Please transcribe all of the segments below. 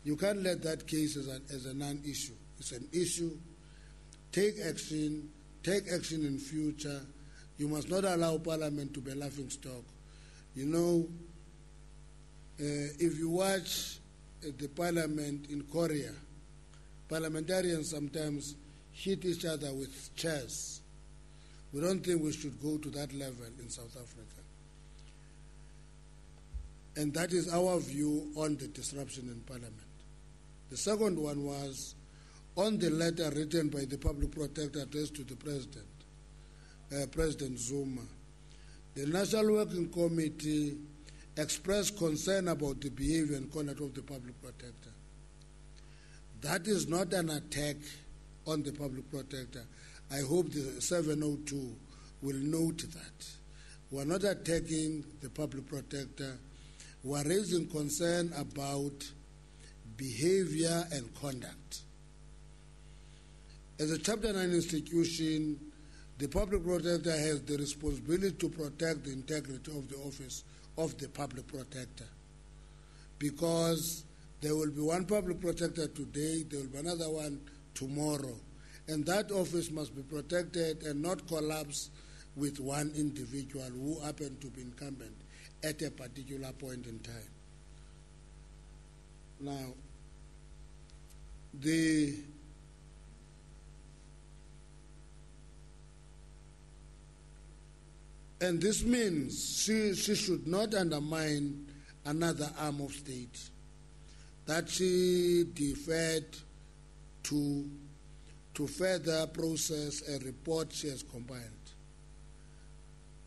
You can't let that case as a non-issue. It's an issue. Take action in future. You must not allow Parliament to be a laughingstock. You know, if you watch the Parliament in Korea, parliamentarians sometimes hit each other with chairs. We don't think we should go to that level in South Africa. And that is our view on the disruption in Parliament. The second one was on the letter written by the Public Protector addressed to the President, President Zuma. The National Working Committee expressed concern about the behavior and conduct of the Public Protector. That is not an attack on the Public Protector. I hope the 702 will note that. We are not attacking the Public Protector. We are raising concern about behavior and conduct. As a Chapter 9 institution, the Public Protector has the responsibility to protect the integrity of the office of the Public Protector. Because there will be one Public Protector today, there will be another one tomorrow. And that office must be protected and not collapse with one individual who happened to be incumbent at a particular point in time. Now, and this means she should not undermine another arm of state, that she deferred to further process a report she has compiled.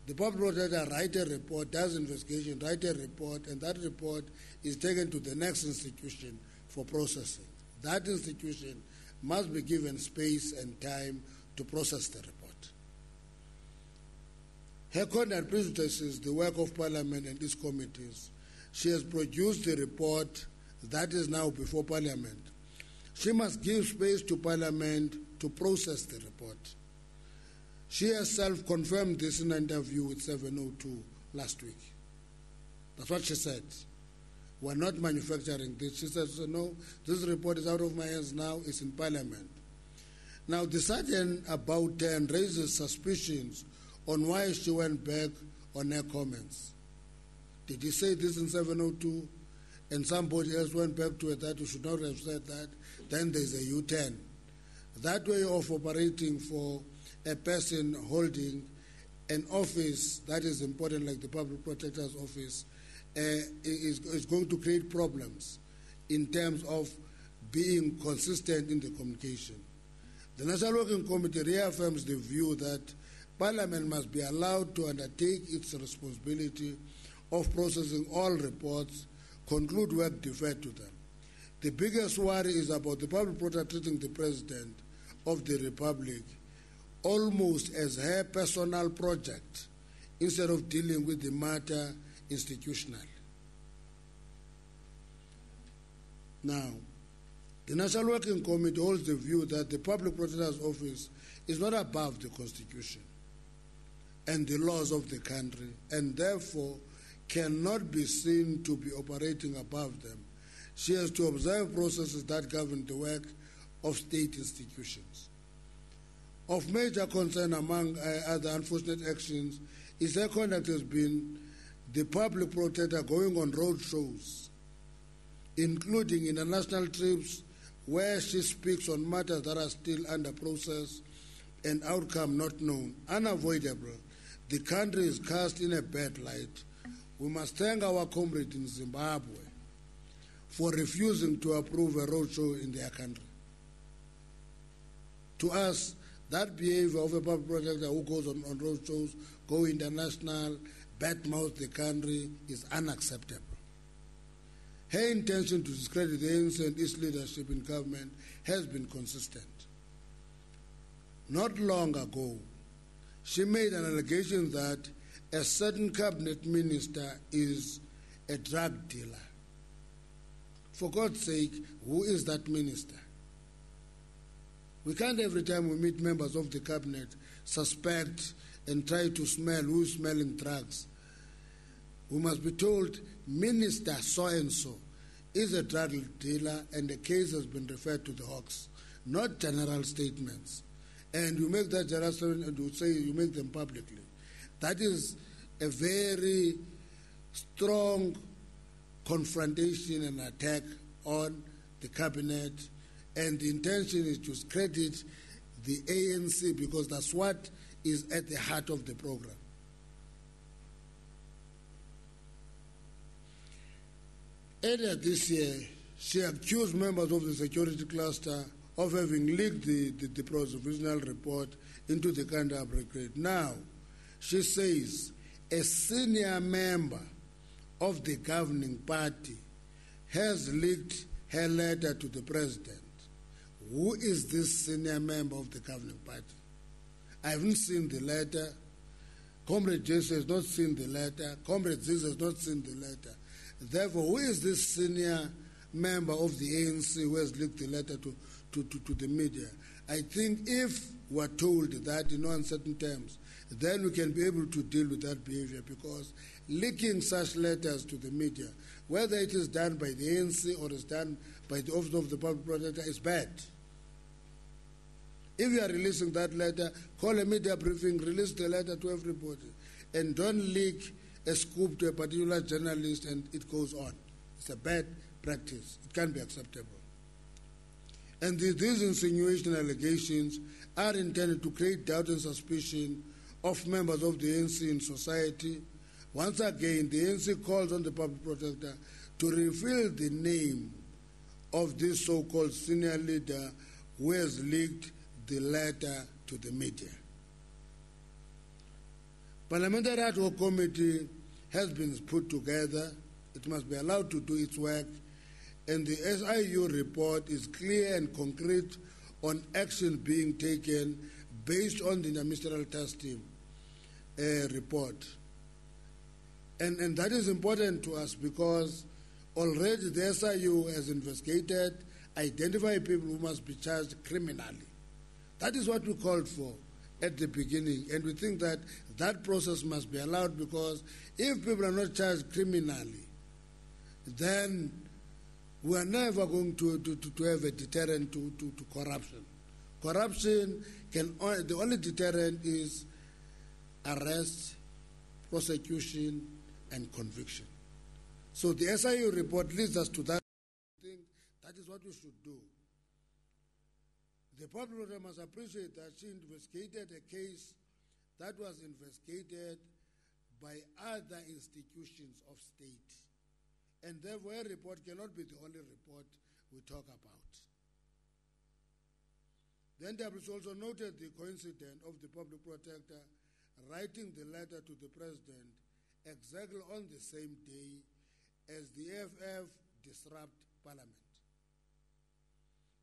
The Public Protector writes a report, does investigation, writes a report, and that report is taken to the next institution for processing. That institution must be given space and time to process the report. Her conduct prejudices the work of Parliament and its committees. She has produced the report that is now before Parliament. She must give space to Parliament to process the report. She herself confirmed this in an interview with 702 last week. That's what she said. We're not manufacturing this. She said, so no, this report is out of my hands now, it's in Parliament. Now, the Sergeant about 10 raises suspicions on why she went back on her comments. Did he say this in 702 and somebody else went back to it that you should not have said that? Then there's a U-turn. That way of operating for a person holding an office that is important, like the Public Protector's office, is going to create problems in terms of being consistent in the communication. The National Working Committee reaffirms the view that Parliament must be allowed to undertake its responsibility of processing all reports, conclude work deferred to them. The biggest worry is about the Public Protector treating the President of the Republic almost as her personal project instead of dealing with the matter institutionally. Now, the National Working Committee holds the view that the Public Protector's office is not above the Constitution and the laws of the country, and therefore cannot be seen to be operating above them. She has to observe processes that govern the work of state institutions. Of major concern among other unfortunate actions is her conduct has been the Public Protector going on road shows, including international trips where she speaks on matters that are still under process and outcome not known. Unavoidable, the country is cast in a bad light. We must thank our comrade in Zimbabwe for refusing to approve a roadshow in their country. To us, that behavior of a Public Protector who goes on roadshows, go international, badmouth the country is unacceptable. Her intention to discredit the ANC and its leadership in government has been consistent. Not long ago, she made an allegation that a certain cabinet minister is a drug dealer. For God's sake, who is that minister? We can't every time we meet members of the cabinet suspect and try to smell who is smelling drugs. We must be told, Minister so-and-so is a drug dealer and the case has been referred to the Hawks, not general statements. And you make that general statement and you say you make them publicly. That is a very strong confrontation and attack on the cabinet, and the intention is to discredit the ANC because that's what is at the heart of the program. Earlier this year, she accused members of the security cluster of having leaked the provisional report into the Kanda Brigade. Now, she says a senior member of the governing party has leaked her letter to the president. Who is this senior member of the governing party? I haven't seen the letter. Comrade Jesse has not seen the letter. Comrade Ziz has not seen the letter. Therefore, who is this senior member of the ANC who has leaked the letter to the media? I think if we're told that in no uncertain terms, then we can be able to deal with that behavior, because leaking such letters to the media, whether it is done by the ANC or is done by the Office of the Public Protector, is bad. If you are releasing that letter, call a media briefing, release the letter to everybody, and don't leak a scoop to a particular journalist and it goes on. It's a bad practice. It can't be acceptable. And these insinuation allegations are intended to create doubt and suspicion of members of the ANC in society. Once again, the ANC calls on the Public Protector to reveal the name of this so-called senior leader who has leaked the letter to the media. Parliamentary Ad Hoc Committee has been put together. It must be allowed to do its work, and the SIU report is clear and concrete on action being taken based on the interministerial task team report. And that is important to us because already the SIU has investigated, identified people who must be charged criminally. That is what we called for at the beginning, and we think that that process must be allowed, because if people are not charged criminally, then we are never going to have a deterrent to corruption. Corruption the only deterrent is arrest, prosecution, and conviction. So the SIU report leads us to that. I think that is what we should do. The public must appreciate that she investigated a case that was investigated by other institutions of state. And therefore, a report cannot be the only report we talk about. The NWC also noted the coincidence of the Public Protector writing the letter to the President exactly on the same day as the EFF disrupt Parliament.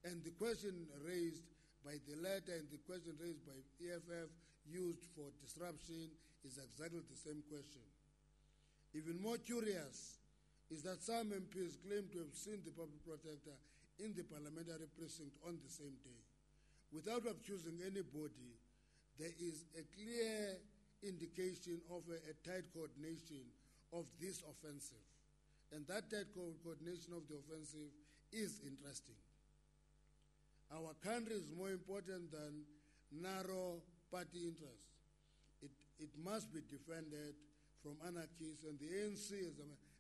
And the question raised by the letter and the question raised by EFF used for disruption is exactly the same question. Even more curious is that some MPs claim to have seen the Public Protector in the parliamentary precinct on the same day. Without accusing anybody, there is a clear indication of a tight coordination of this offensive. And that tight coordination of the offensive is interesting. Our country is more important than narrow party interests. It must be defended from anarchists, and the ANC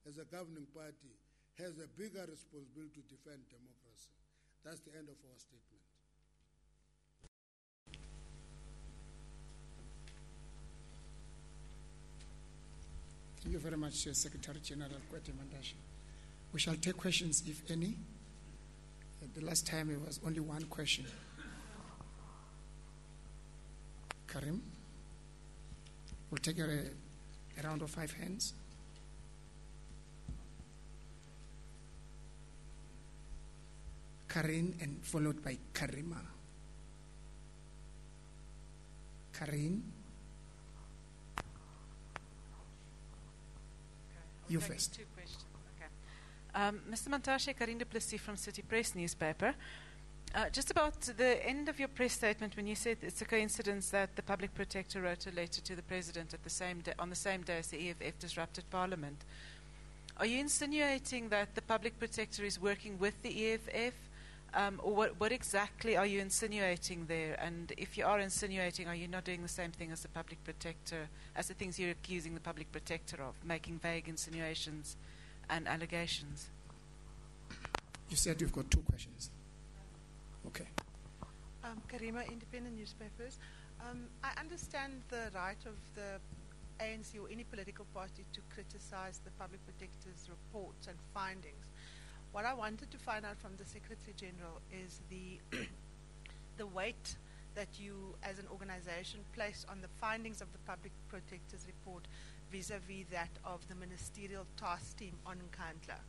as a governing party has a bigger responsibility to defend democracy. That's the end of our statement. Thank you very much, Secretary General Kwete Mantashe. We shall take questions, if any. The last time it was only one question. Karim? We'll take a round of 5 hands. Karin, and followed by Karima. Karin? You first. 2 questions. Mr. Mantashe, Karin du Plessis from City Press newspaper. Just about the end of your press statement, when you said it's a coincidence that the Public Protector wrote a letter to the President at the same day, on the same day as the EFF disrupted Parliament. Are you insinuating that the Public Protector is working with the EFF? Or what exactly are you insinuating there? And if you are insinuating, are you not doing the same thing as the Public Protector, as the things you're accusing the Public Protector of, making vague insinuations and allegations? You said you've got 2 questions. Okay. Karima, Independent Newspapers. I understand the right of the ANC or any political party to criticize the Public Protector's reports and findings. What I wanted to find out from the Secretary General is the weight that you as an organization place on the findings of the Public Protector's report vis-a-vis that of the Ministerial Task Team on Nkandla.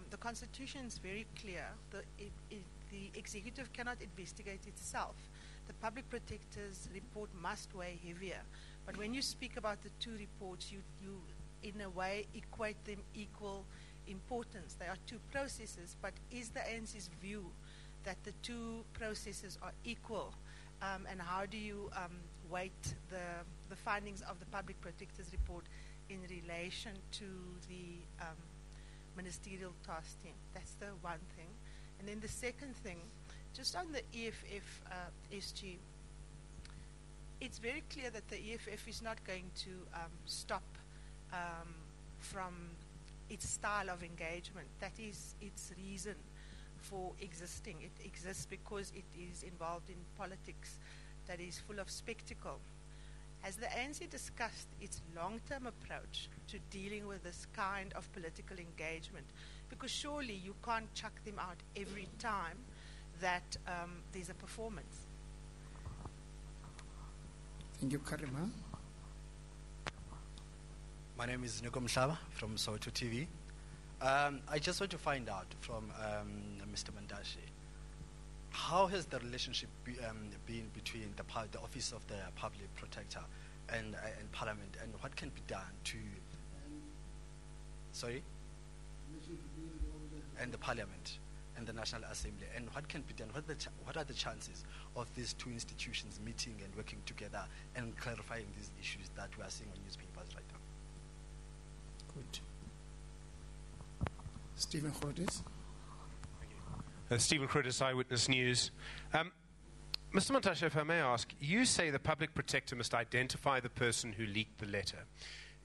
The Constitution is very clear. The executive cannot investigate itself. The Public Protector's report must weigh heavier. But when you speak about the 2 reports, you in a way equate them equal importance. They are 2 processes, but is the ANC's view that the 2 processes are equal? And how do you weight the findings of the Public Protector's report in relation to the Ministerial Task Team? That's the one thing. And then the second thing, just on the EFF SG, it's very clear that the EFF is not going to stop from its style of engagement. That is its reason for existing. It exists because it is involved in politics that is full of spectacle. Has the ANC discussed its long-term approach to dealing with this kind of political engagement? Because surely you can't chuck them out every time that there's a performance. Thank you, Karima. My name is Nico Mhlaba from Soweto TV. I just want to find out from Mr. Mantashe, how has the relationship been between the Office of the Public Protector and Parliament, and what can be done to... Sorry? And the Parliament and the National Assembly, and what can be done? What are the chances of these 2 institutions meeting and working together and clarifying these issues that we are seeing on newspapers right now? Good. Stephen Grotes. Stephen Grotes, Eyewitness News. Mr. Mantashe, if I may ask, you say the Public Protector must identify the person who leaked the letter.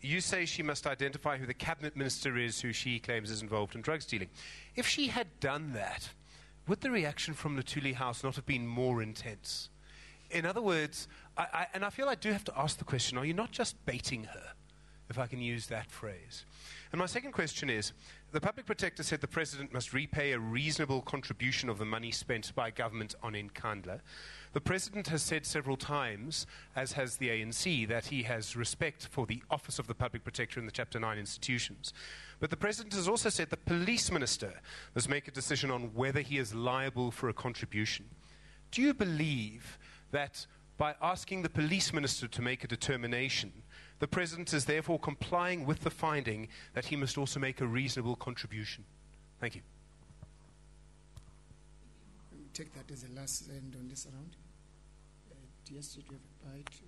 You say she must identify who the cabinet minister is who she claims is involved in drug stealing. If she had done that, would the reaction from Luthuli House not have been more intense? In other words, I feel I do have to ask the question, are you not just baiting her, if I can use that phrase? And my second question is, the Public Protector said the President must repay a reasonable contribution of the money spent by government on Nkandla. The President has said several times, as has the ANC, that he has respect for the Office of the Public Protector and the Chapter 9 institutions. But the President has also said the Police Minister must make a decision on whether he is liable for a contribution. Do you believe that by asking the Police Minister to make a determination, the President is therefore complying with the finding that he must also make a reasonable contribution? Thank you. We'll take that as the last end on this round. Yes, did you have a bite?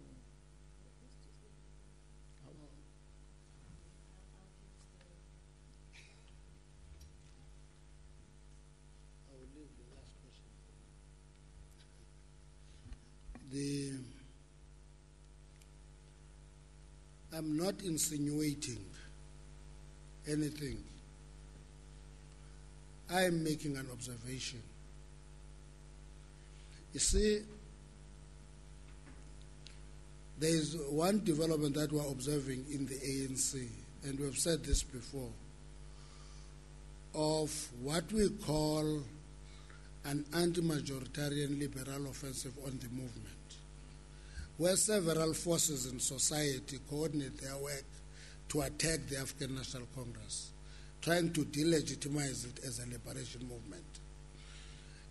I will leave the last question. I'm not insinuating anything. I am making an observation. You see, there is one development that we're observing in the ANC, and we've said this before, of what we call an anti-majoritarian liberal offensive on the movement, where several forces in society coordinate their work to attack the African National Congress, trying to delegitimize it as a liberation movement.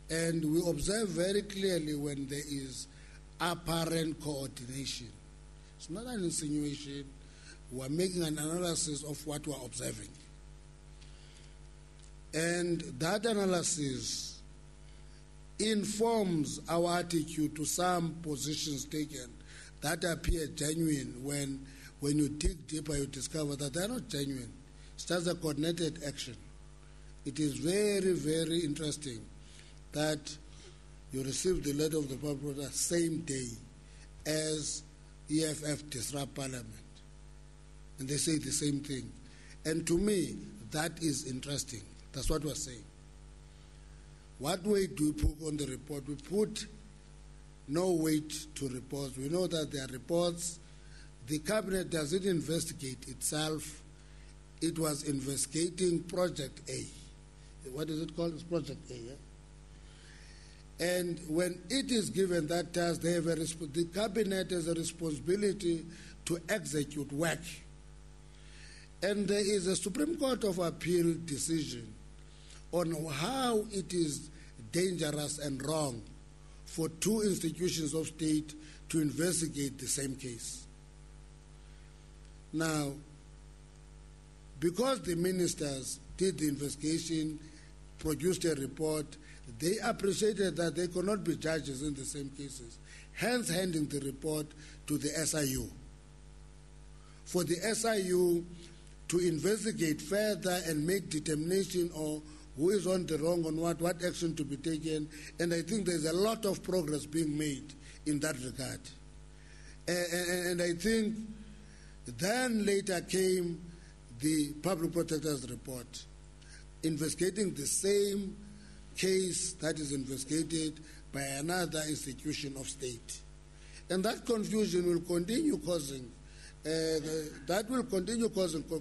And we observe very clearly when there is apparent coordination. It's not an insinuation. We're making an analysis of what we're observing. And that analysis informs our attitude to some positions taken that appear genuine when you dig deeper, you discover that they're not genuine. starts a coordinated action. It is very, very interesting that you receive the letter of the public protector same day as EFF disrupt Parliament. And they say the same thing. And to me, that is interesting. That's what we're saying. What weight do we put on the report? We put no weight to reports. We know that there are reports. The cabinet doesn't investigate itself. It was investigating Project A. What is it called? It's Project A, yeah? And when it is given that task, they have the cabinet has a responsibility to execute work. And there is a Supreme Court of Appeal decision on how it is dangerous and wrong for two institutions of state to investigate the same case. Now, because the ministers did the investigation, produced a report, they appreciated that they could not be judges in the same cases, hence handing the report to the SIU. For the SIU to investigate further and make determination on who is on the wrong, on what action to be taken, and I think there's a lot of progress being made in that regard. And I think then later came the Public Protector's report, investigating the same case that is investigated by another institution of state. And that confusion will continue causing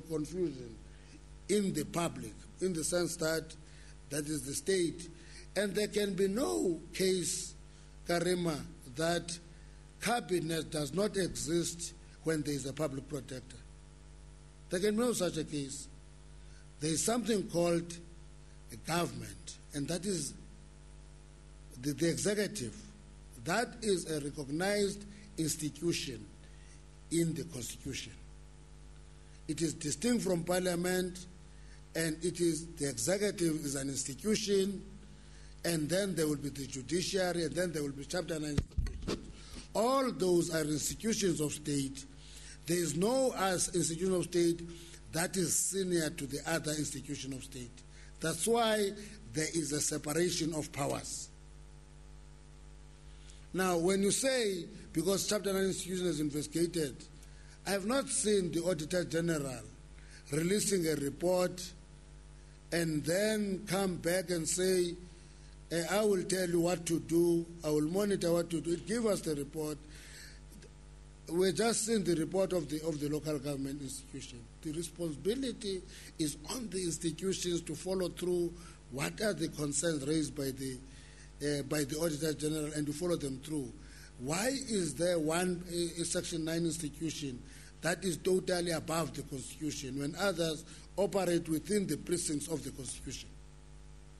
confusion in the public, in the sense that is the state. And there can be no case, Karima, that cabinet does not exist when there is a public protector. There can be no such a case. There is something called a government, and that is the executive. That is a recognized institution in the Constitution. It is distinct from Parliament, and the executive is an institution, and then there will be the judiciary, and then there will be Chapter 9 institutions. All those are institutions of state. There is no institution of state that is senior to the other institution of state. That's why there is a separation of powers. Now, when you say, because Chapter 9 institution is investigated, I have not seen the Auditor General releasing a report and then come back and say, I will tell you what to do, I will monitor what to do. Give us the report. We're just seeing the report of the local government institution. The responsibility is on the institutions to follow through what are the concerns raised by the Auditor General and to follow them through. Why is there one Section 9 institution that is totally above the Constitution when others operate within the precincts of the Constitution?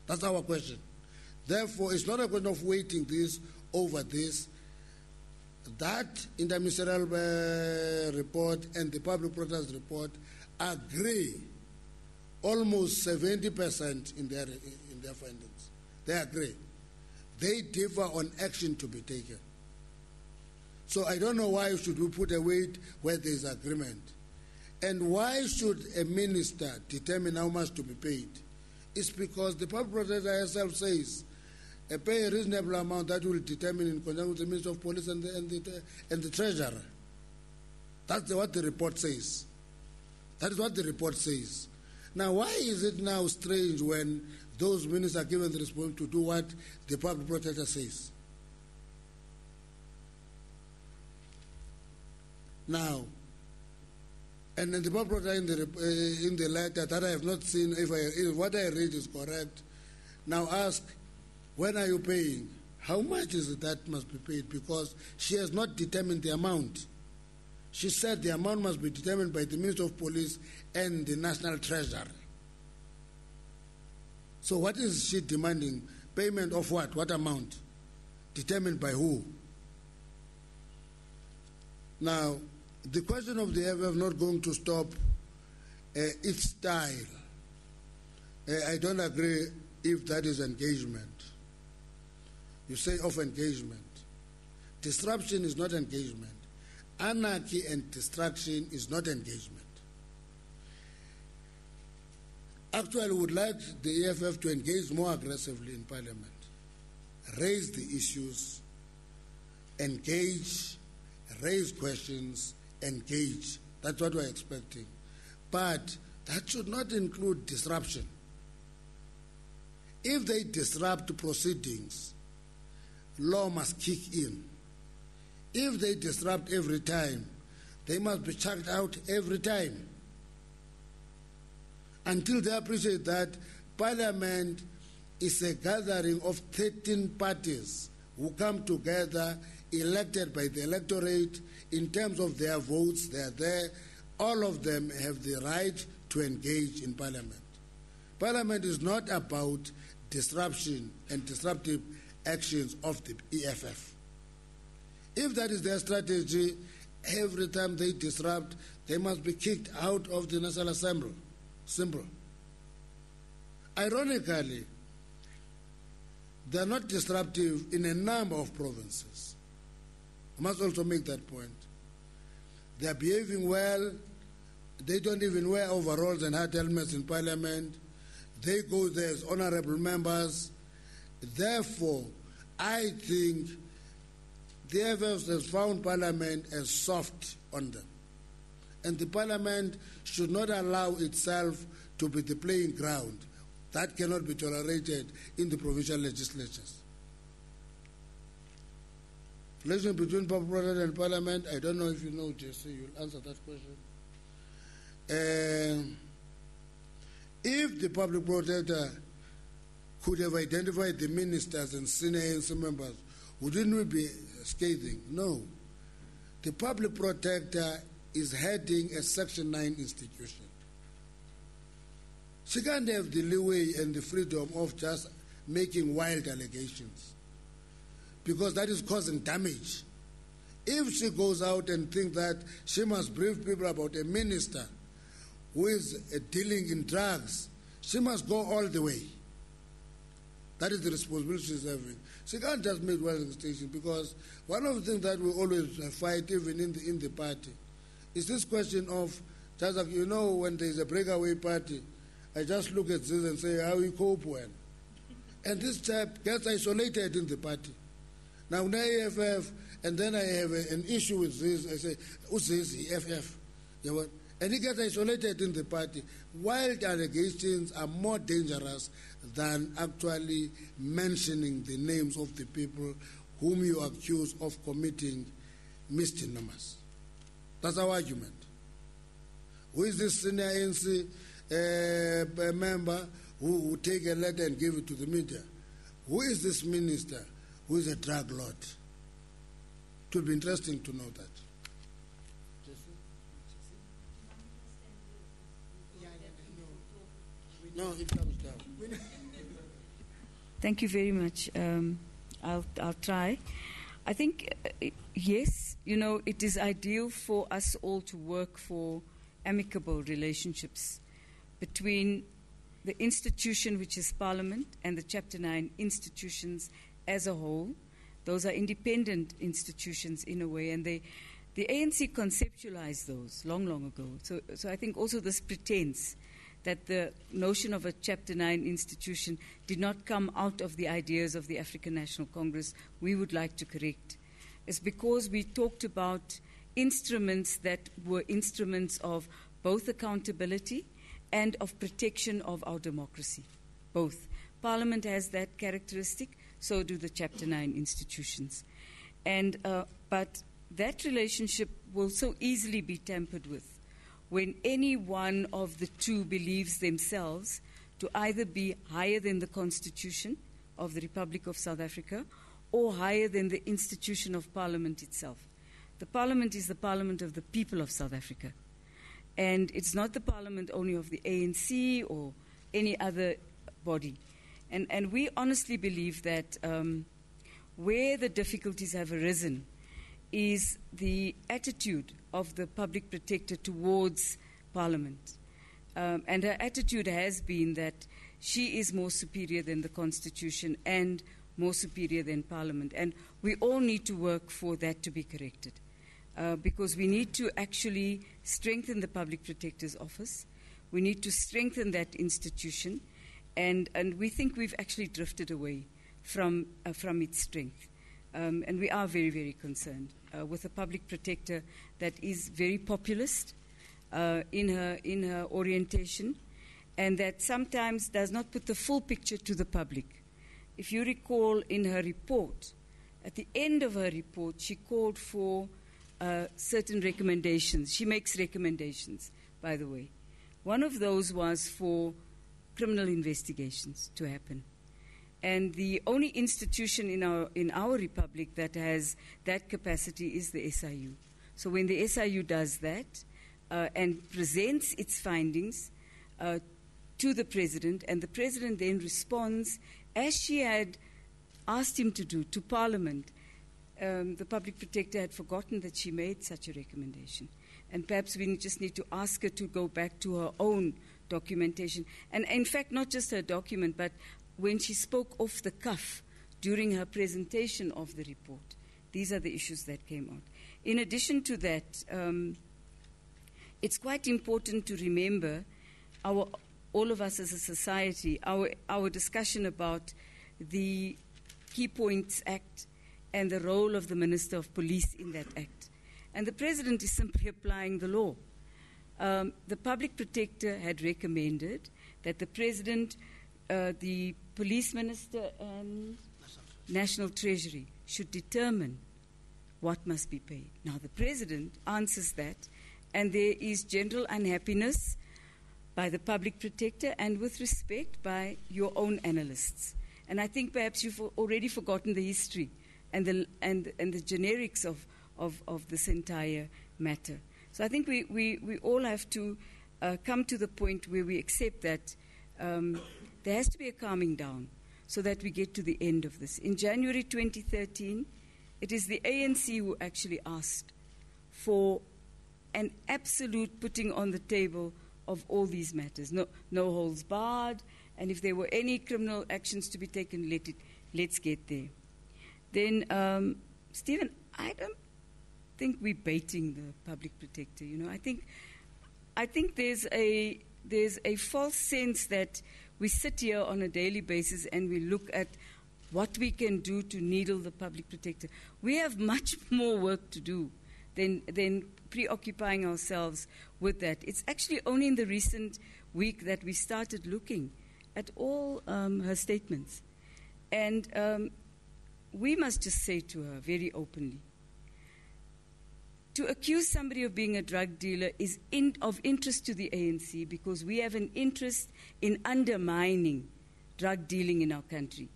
That's our question. Therefore, it's not a question of weighting this over this. That interministerial report and the Public Protector's report agree almost 70% in their findings. They agree. They differ on action to be taken. So I don't know why should we put a weight where there is agreement. And why should a minister determine how much to be paid? It's because the Public Protector herself says, pay a reasonable amount that will determine in conjunction with the Minister of Police and the Treasurer. That's what the report says. That is what the report says. Now, why is it now strange when those ministers are given the responsibility to do what the Public Protector says? Now, and then the Public Protector in the letter that I have not seen, if what I read is correct, now ask, when are you paying? How much is it that must be paid? Because she has not determined the amount. She said the amount must be determined by the Minister of Police and the National Treasurer. So what is she demanding? Payment of what? What amount? Determined by who? Now, the question of the EFF not going to stop its style. I don't agree if that is engagement. You say of engagement. Disruption is not engagement. Anarchy and destruction is not engagement. actually would like the EFF to engage more aggressively in Parliament, raise the issues, engage, raise questions, engage. That's what we're expecting. But that should not include disruption. If they disrupt proceedings, law must kick in. If they disrupt every time, they must be chucked out every time. Until they appreciate that Parliament is a gathering of 13 parties who come together, elected by the electorate. In terms of their votes, they are there. All of them have the right to engage in Parliament. Parliament is not about disruption and disruptive actions of the EFF. If that is their strategy, every time they disrupt, they must be kicked out of the National Assembly. Simple. Ironically, they are not disruptive in a number of provinces. I must also make that point. They are behaving well. They don't even wear overalls and hard helmets in Parliament. They go there as honorable members. Therefore, I think the EFF has found Parliament as soft on them. And the Parliament should not allow itself to be the playing ground. That cannot be tolerated in the provincial legislatures. Relation between Public Protector and Parliament, I don't know if you know, Jesse, you'll answer that question. If the Public Protector could have identified the ministers and senior ANC members, wouldn't we be scathing? No. The Public Protector is heading a Section 9 institution. She can't have the leeway and the freedom of just making wild allegations, because that is causing damage. If she goes out and thinks that she must brief people about a minister who is dealing in drugs, she must go all the way. That is the responsibility she's having. She can't just make wild allegations, because one of the things that we always fight, even in the party, is this question of, just like, you know, when there's a breakaway party, I just look at this and say, how we cope well. And this chap gets isolated in the party. Now, when I EFF, and then I have an issue with this, I say, who's this? EFF. You know, and he gets isolated in the party. Wild allegations are more dangerous than actually mentioning the names of the people whom you accuse of committing misdemeanors. That's our argument. Who is this senior ANC member who will take a letter and give it to the media? Who is this minister who is a drug lord? It would be interesting to know that. No, it comes down. Thank you very much. I'll try. I think, yes, you know, it is ideal for us all to work for amicable relationships between the institution, which is Parliament, and the Chapter 9 institutions as a whole. Those are independent institutions in a way, and the ANC conceptualized those long ago. So I think also this pretense that the notion of a Chapter 9 institution did not come out of the ideas of the African National Congress, we would like to correct. It's because we talked about instruments that were instruments of both accountability and of protection of our democracy, both. Parliament has that characteristic, so do the Chapter 9 institutions. But that relationship will so easily be tampered with when any one of the two believes themselves to either be higher than the Constitution of the Republic of South Africa or higher than the institution of Parliament itself. The Parliament is the Parliament of the people of South Africa. And it's not the Parliament only of the ANC or any other body. And we honestly believe that where the difficulties have arisen is the attitude of the Public Protector towards Parliament. And her attitude has been that she is more superior than the Constitution and more superior than Parliament. And we all need to work for that to be corrected. Because we need to actually strengthen the Public Protector's office. We need to strengthen that institution, and we think we've actually drifted away from its strength. And we are very, very concerned with a public protector that is very populist in her orientation, and that sometimes does not put the full picture to the public. If you recall, in her report, at the end of her report, she called for certain recommendations. She makes recommendations, by the way. One of those was for criminal investigations to happen. And the only institution in our republic that has that capacity is the SIU. So when the SIU does that and presents its findings to the President, and the President then responds, as she had asked him to do, to Parliament, the Public Protector had forgotten that she made such a recommendation. And perhaps we just need to ask her to go back to her own documentation. And in fact, not just her document, but when she spoke off the cuff during her presentation of the report. These are the issues that came out. In addition to that, it's quite important to remember all of us as a society, our discussion about the Key Points Act and the role of the Minister of Police in that act. And the President is simply applying the law. The Public Protector had recommended that the President, the Police Minister and National Treasury should determine what must be paid. Now the President answers that, and there is general unhappiness by the Public Protector and, with respect, by your own analysts. And I think perhaps you've already forgotten the history and the generics of this entire matter. So I think we all have to come to the point where we accept that there has to be a calming down so that we get to the end of this. In January 2013, it is the ANC who actually asked for an absolute putting on the table of all these matters. No holds barred, and if there were any criminal actions to be taken, let's get there. Then, Stephen, I don't think we're baiting the Public Protector. You know, I think there's a false sense that we sit here on a daily basis and we look at what we can do to needle the Public Protector. We have much more work to do than preoccupying ourselves with that. It's actually only in the recent week that we started looking at all her statements. And we must just say to her very openly, to accuse somebody of being a drug dealer is of interest to the ANC because we have an interest in undermining drug dealing in our country.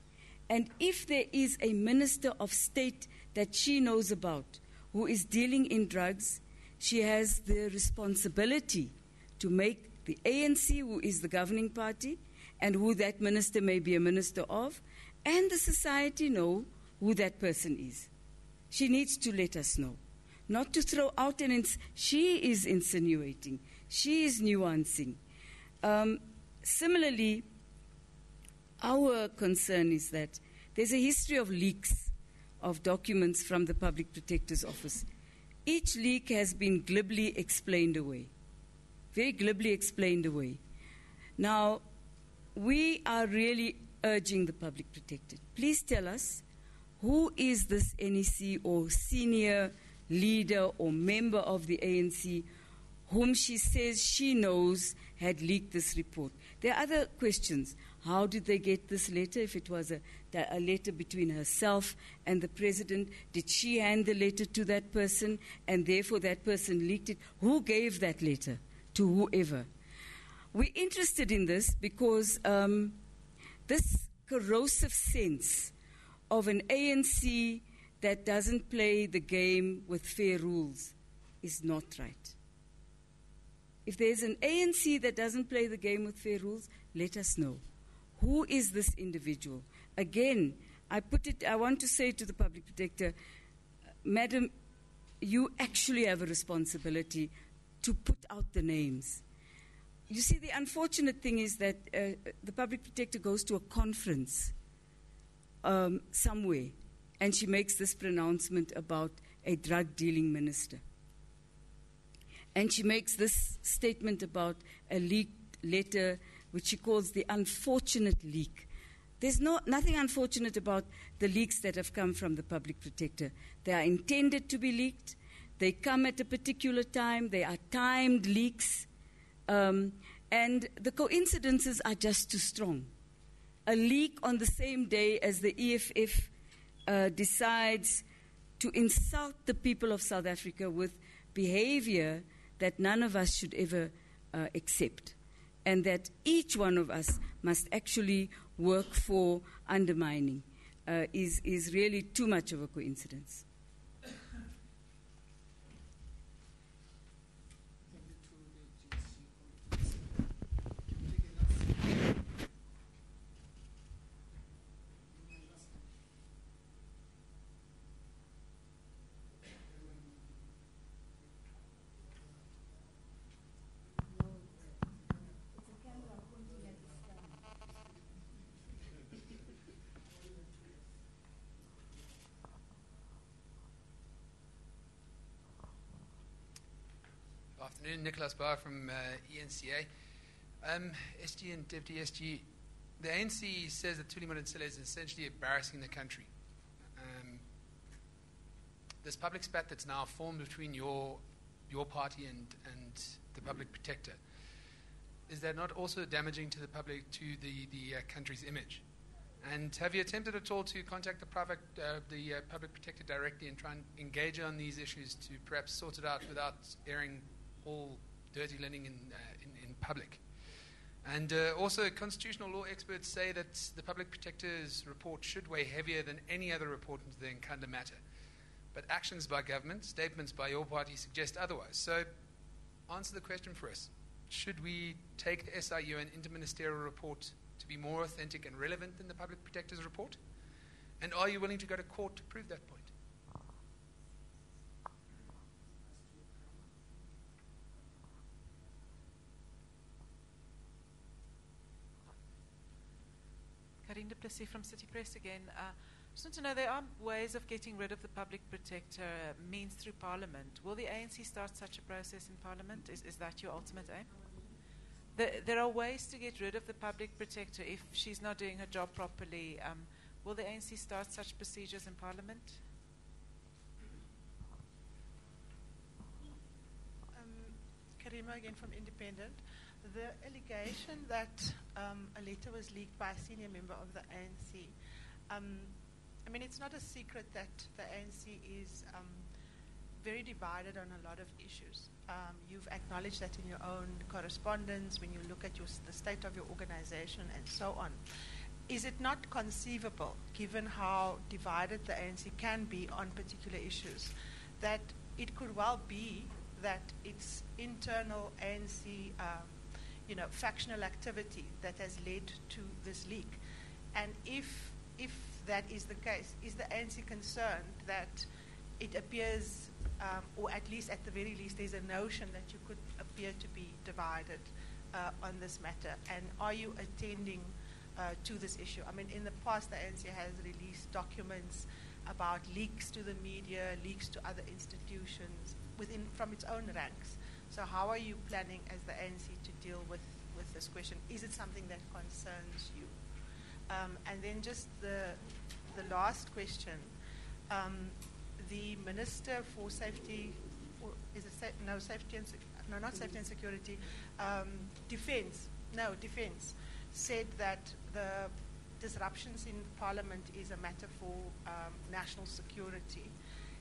And if there is a minister of state that she knows about who is dealing in drugs, she has the responsibility to make the ANC, who is the governing party, and who that minister may be a minister of, and the society know who that person is. She needs to let us know. Not to throw out she is insinuating, she is nuancing. Similarly, our concern is that there's a history of leaks of documents from the Public Protector's Office. Each leak has been glibly explained away, very glibly explained away. Now, we are really urging the Public Protector, please tell us who is this NEC or senior leader or member of the ANC whom she says she knows had leaked this report. There are other questions. How did they get this letter? If it was a letter between herself and the President, did she hand the letter to that person and therefore that person leaked it? Who gave that letter to whoever? We're interested in this because this corrosive sense of an ANC that doesn't play the game with fair rules is not right. If there's an ANC that doesn't play the game with fair rules, let us know. Who is this individual? Again, I want to say to the Public Protector, Madam, you actually have a responsibility to put out the names. You see, the unfortunate thing is that the Public Protector goes to a conference somewhere, and she makes this pronouncement about a drug-dealing minister. And she makes this statement about a leaked letter, which she calls the unfortunate leak. There's nothing unfortunate about the leaks that have come from the Public Protector. They are intended to be leaked. They come at a particular time. They are timed leaks. And the coincidences are just too strong. A leak on the same day as the EFF decides to insult the people of South Africa with behavior that none of us should ever accept, and that each one of us must actually work for undermining, is really too much of a coincidence. Afternoon, Nicholas Bauer from ENCA. SG and Deputy SG, the ANC says that Luthuli House is essentially embarrassing the country. This public spat that's now formed between your party and the Public Protector, is that not also damaging to the public, to the country's image? And have you attempted at all to contact the Public Protector directly and try and engage on these issues to perhaps sort it out without airing all dirty linen in public? And also, constitutional law experts say that the Public Protector's report should weigh heavier than any other report into the Nkandla matter. But actions by government, statements by your party suggest otherwise. So, answer the question for us. Should we take the SIU and interministerial report to be more authentic and relevant than the Public Protector's report? And are you willing to go to court to prove that point? Karine du Plessis from City Press again. Just want to know, there are ways of getting rid of the Public Protector, means through Parliament. Will the ANC start such a process in Parliament? Is that your ultimate aim? There are ways to get rid of the Public Protector if she's not doing her job properly. Will the ANC start such procedures in Parliament? Karima again from Independent. The allegation that a letter was leaked by a senior member of the ANC, I mean, it's not a secret that the ANC is very divided on a lot of issues. You've acknowledged that in your own correspondence, when you look at the state of your organization and so on. Is it not conceivable, given how divided the ANC can be on particular issues, that it could well be that it's internal ANC factional activity that has led to this leak? And if that is the case, is the ANC concerned that it appears, or at least at the very least, there's a notion that you could appear to be divided on this matter? And are you attending to this issue? I mean, in the past, the ANC has released documents about leaks to the media, leaks to other institutions from its own ranks. So how are you planning as the ANC to deal with this question? Is it something that concerns you? And then just the last question. The Minister for Safety, or is it Safety and not Safety and Security, Defence, said that the disruptions in Parliament is a matter for national security.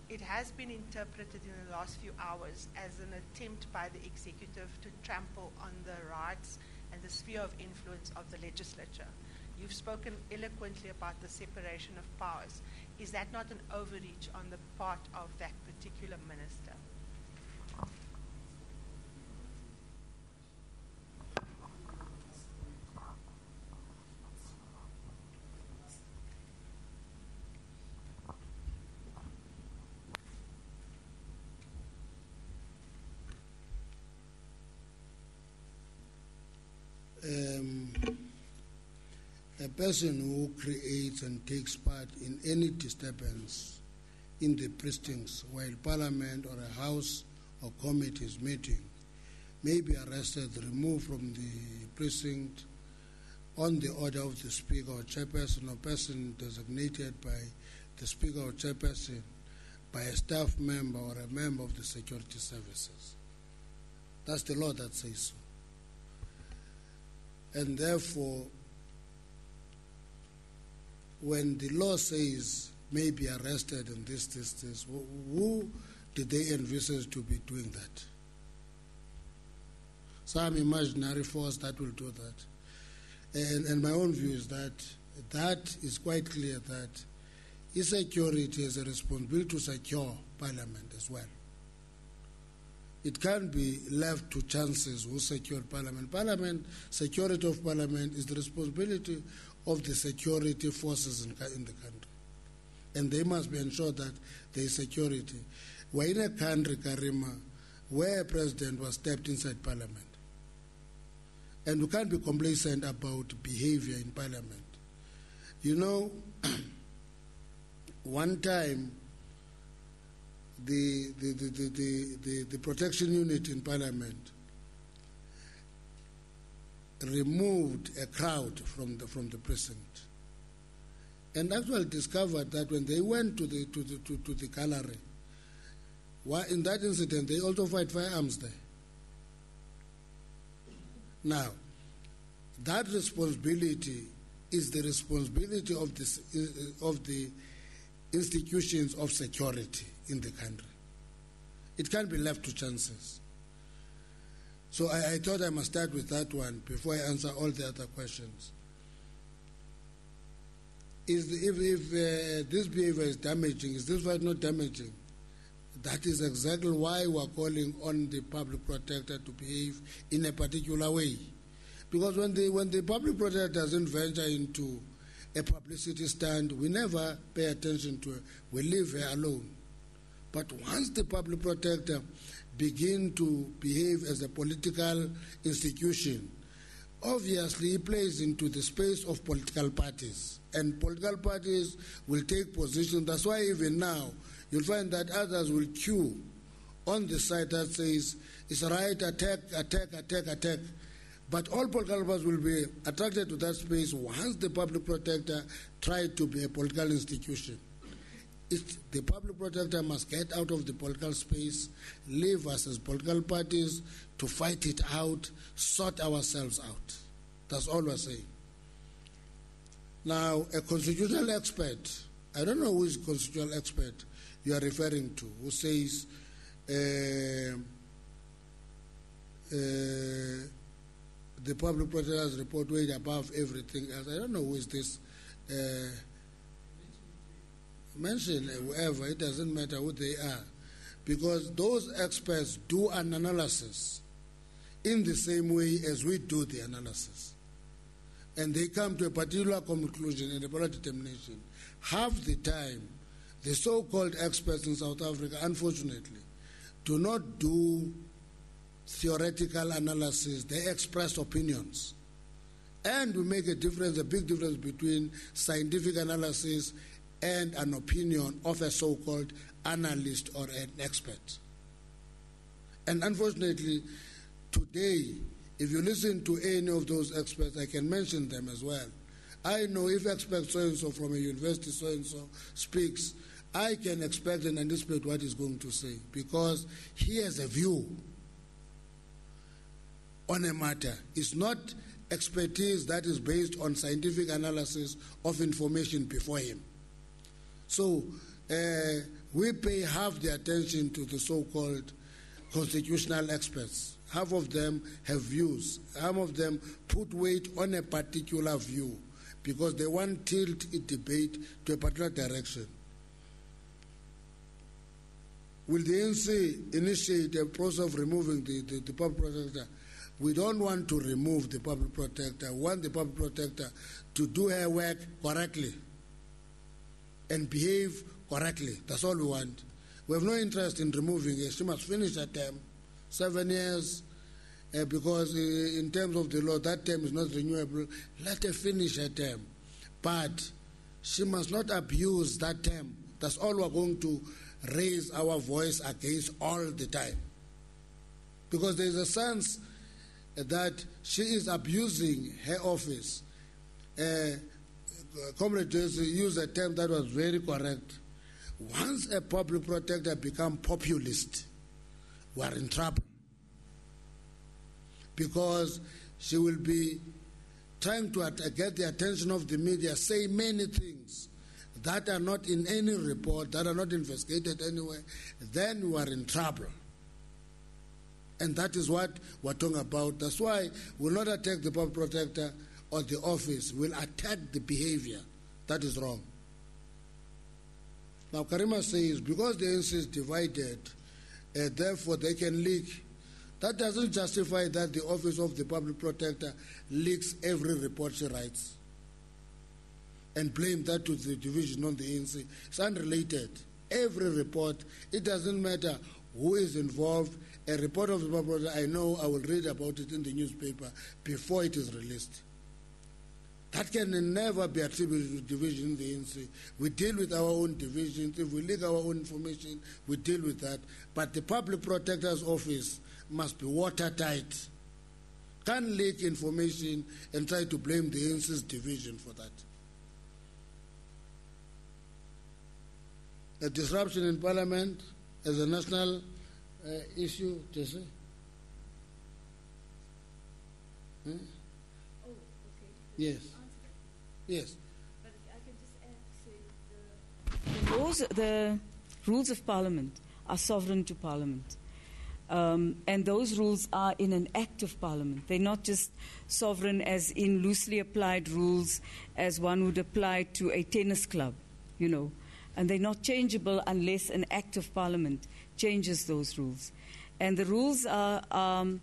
It has been interpreted in the last few hours as an attempt by the executive to trample on the rights and the sphere of influence of the legislature. You've spoken eloquently about the separation of powers. Is that not an overreach on the part of that particular minister? A person who creates and takes part in any disturbance in the precincts while Parliament or a House or committee is meeting may be arrested, removed from the precinct on the order of the Speaker or Chairperson or person designated by the Speaker or Chairperson, by a staff member or a member of the security services. That's the law that says so. And therefore, when the law says may be arrested in this, who did they envisage to be doing that? Some imaginary force that will do that. And my own view is that is quite clear that insecurity is a responsibility to secure Parliament as well. It can't be left to chances who secure Parliament. Security of Parliament is the responsibility of the security forces in the country. And they must be ensured that there is security. We're in a country, Karima, where a president was stepped inside Parliament. And we can't be complacent about behavior in Parliament. You know, one time, the protection unit in Parliament removed a crowd from the precinct, and actually discovered that when they went to the gallery, in that incident they also find firearms there. Now, that responsibility is the responsibility of the institutions of security in the country. It can't be left to chances. So I thought I must start with that one before I answer all the other questions. If this behavior is damaging, is this not damaging? That is exactly why we are calling on the Public Protector to behave in a particular way. Because when the Public Protector doesn't venture into a publicity stand, we never pay attention to it. We leave her alone. But once the Public Protector begins to behave as a political institution, obviously he plays into the space of political parties. And political parties will take position. That's why even now, you'll find that others will queue on the side that says, it's right, attack. But all political parties will be attracted to that space once the Public Protector tries to be a political institution. The Public Protector must get out of the political space, leave us as political parties to fight it out, sort ourselves out. That's all we're saying. Now, a constitutional expert, I don't know who is constitutional expert you are referring to, who says the Public Protector's report weighed above everything else. I don't know who is this. Mention whoever, it doesn't matter who they are. Because those experts do an analysis in the same way as we do the analysis. And they come to a particular conclusion and a particular determination. Half the time, the so-called experts in South Africa, unfortunately, do not do theoretical analysis. They express opinions. And we make a big difference between scientific analysis and an opinion of a so-called analyst or an expert. And unfortunately, today, if you listen to any of those experts, I can mention them as well. I know if expert so-and-so from a university so-and-so speaks, I can expect and anticipate what he's going to say because he has a view on a matter. It's not expertise that is based on scientific analysis of information before him. So we pay half the attention to the so-called constitutional experts. Half of them have views. Half of them put weight on a particular view because they want tilt a debate to a particular direction. Will the ANC initiate a process of removing the Public Protector? We don't want to remove the Public Protector. We want the Public Protector to do her work correctly and behave correctly. That's all we want. We have no interest in removing her. She must finish her term, 7 years, because in terms of the law, that term is not renewable. Let her finish her term. But she must not abuse that term. That's all we're going to raise our voice against all the time. because there is a sense that she is abusing her office. Comrade Jesse used a term that was very correct. Once a public protector becomes populist, we are in trouble, because she will be trying to get the attention of the media, say many things that are not in any report, that are not investigated anywhere. Then we are in trouble. And that is what we're talking about. That's why we'll not attack the public protector or the office. We'll attack the behavior. That is wrong. Now, Karima says, because the ANC is divided, therefore they can leak. That doesn't justify that the office of the public protector leaks every report she writes and blame that to the division on the ANC. It's unrelated. Every report, it doesn't matter who is involved. A report of the public protector, I know, I will read about it in the newspaper before it is released. That can never be attributed to division in the ANC. We deal with our own divisions. If we leak our own information, we deal with that. But the public protector's office must be watertight. Can't leak information and try to blame the ANC's division for that. The disruption in Parliament as a national issue, Jesse? Huh? Oh, okay. Yes. Yes. But I can just add, say, the rules of Parliament are sovereign to Parliament. And those rules are in an act of Parliament. They're not just sovereign as in loosely applied rules as one would apply to a tennis club, you know. And they're not changeable unless an act of Parliament changes those rules. And the rules are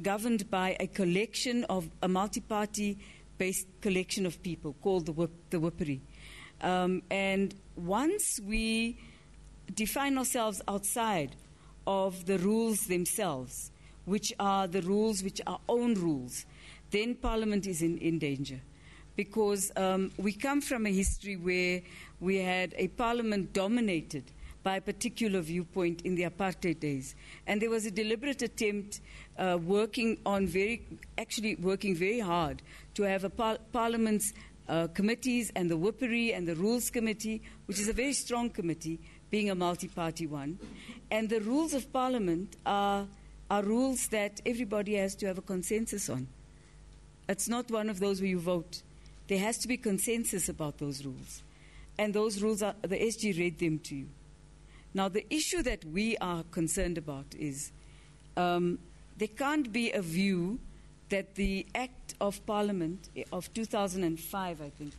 governed by a collection of a multi-party-based collection of people called the Whippery. And once we define ourselves outside of the rules themselves, which are the rules which are own rules, then Parliament is in danger. Because we come from a history where we had a Parliament dominated by a particular viewpoint in the apartheid days. And there was a deliberate attempt working very hard to have a Parliament's committees and the Whippery and the Rules Committee, which is a very strong committee, being a multi-party one. And the rules of Parliament are rules that everybody has to have a consensus on. It's not one of those where you vote. There has to be consensus about those rules. And those rules, the SG read them to you. Now, the issue that we are concerned about is there can't be a view that the Act of Parliament of 2005, I think,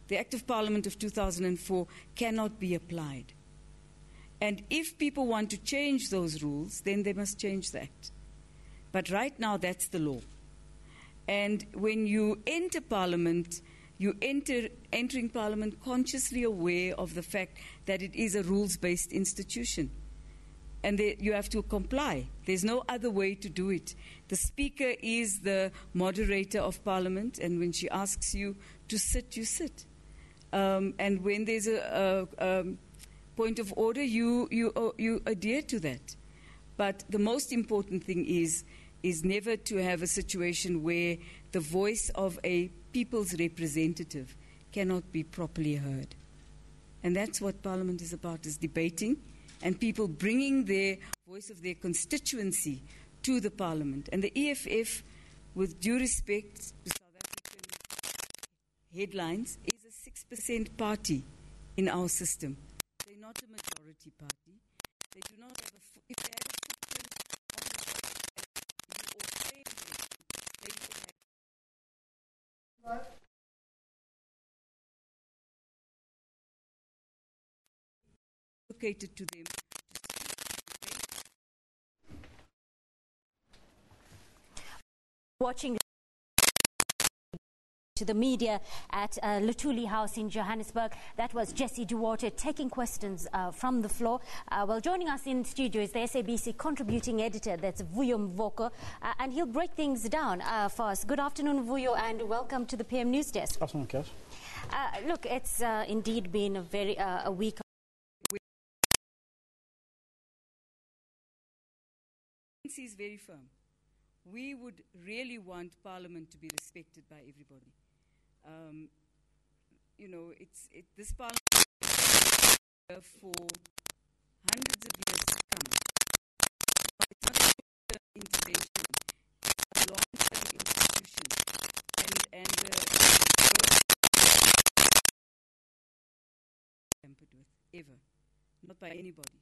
the Act of Parliament of 2004 cannot be applied. And if people want to change those rules, then they must change the Act. But right now, that's the law. And when you enter Parliament, you entering Parliament consciously aware of the fact that it is a rules-based institution. And you have to comply. There's no other way to do it. The Speaker is the moderator of Parliament, and when she asks you to sit, you sit. And when there's a point of order, you adhere to that. But the most important thing is never to have a situation where the voice of a people's representative cannot be properly heard. And that's what Parliament is about, is debating and people bringing their voice of their constituency to the Parliament. And the EFF, with due respect to South African headlines, is a 6% party in our system. They're not a majority party. They do not have if they had a located to them. Watching to the media at Luthuli House in Johannesburg. That was Jesse Duarte taking questions from the floor. Well, joining us in studio is the SABC contributing editor, that's Vuyo Mvoko, and he'll break things down for us. Good afternoon, Vuyo, and welcome to the PM News Desk. Good afternoon, Cash. Look, it's indeed been a week ANC is very firm. We would really want Parliament to be respected by everybody. This Parliament for hundreds of years to come. It's not a intervention, it's a long-term institution. And tampered with, ever. Not by anybody.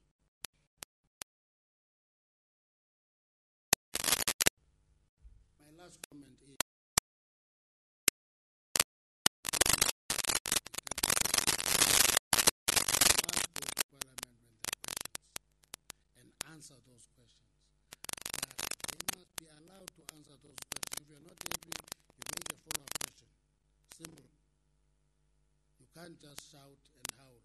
My last comment is Parliament when there are questions and answer those questions. But they must be allowed to answer those questions. If you're not able, you make a follow-up question. Simple. You can't just shout and howl.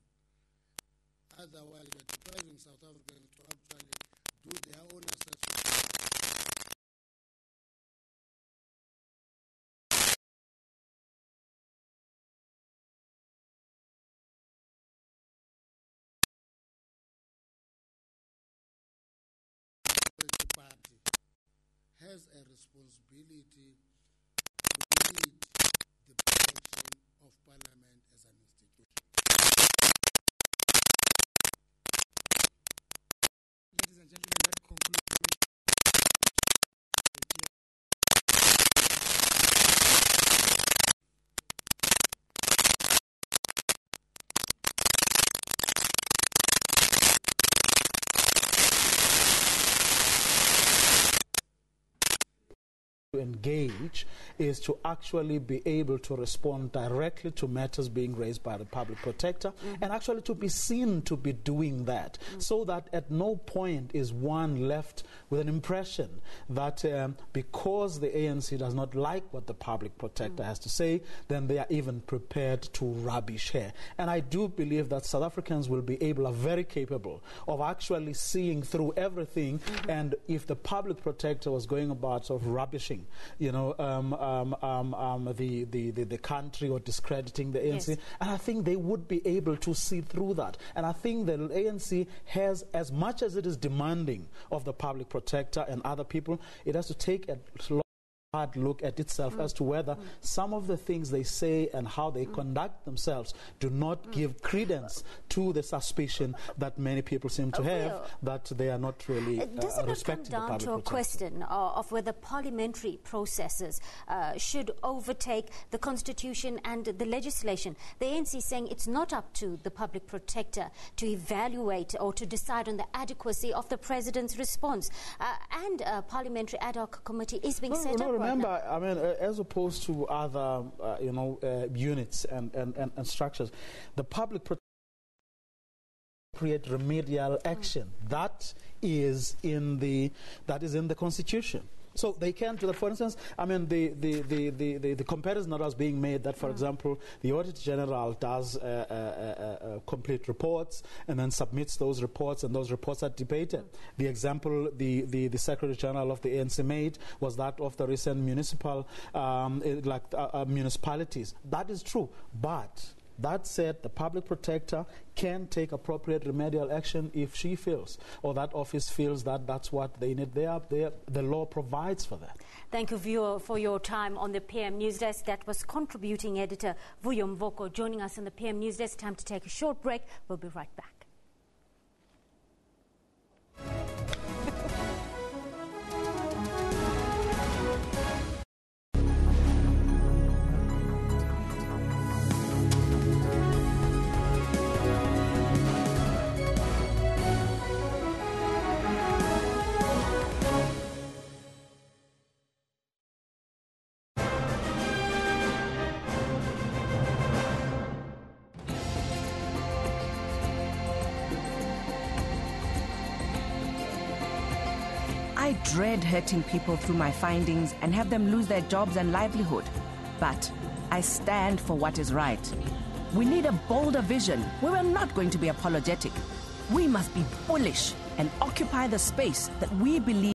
Otherwise, you're depriving South Africans to actually do their own assessment. The party has a responsibility to lead the protection of Parliament as an institution. Ladies and gentlemen, that concludes to engage is to actually be able to respond directly to matters being raised by the Public Protector, and actually to be seen to be doing that, so that at no point is one left with an impression that because the ANC does not like what the Public Protector has to say, then they are even prepared to rubbish her. And I do believe that South Africans will be able, are very capable of actually seeing through everything, and if the Public Protector was going about sort of rubbishing the country or discrediting the ANC. Yes. And I think they would be able to see through that. And I think the ANC has, as much as it is demanding of the Public Protector and other people, it has to take a hard look at itself as to whether some of the things they say and how they conduct themselves do not give credence to the suspicion that many people seem to have, that they are not really does it come down to a question of whether parliamentary processes should overtake the Constitution and the legislation? The ANC is saying it's not up to the Public Protector to evaluate or to decide on the adequacy of the President's response. And a parliamentary ad hoc committee is being set up. Remember, I mean, as opposed to other, units and structures, the Public Protector appropriate remedial action that is in the Constitution. So they can do that. For instance, I mean, the comparison that was being made that, for example, the Auditor General does complete reports and then submits those reports, and those reports are debated. The example the Secretary General of the ANC made was that of the recent municipalities. That is true, but that said, the Public Protector can take appropriate remedial action if she feels, or that office feels that that's what they need. The law provides for that. Thank you for your time on the PM News Desk. That was contributing editor Vuyo Mvoko joining us on the PM News Desk. Time to take a short break. We'll be right back. I dread hurting people through my findings and have them lose their jobs and livelihood. But I stand for what is right. We need a bolder vision where we're not going to be apologetic. We must be bullish and occupy the space that we believe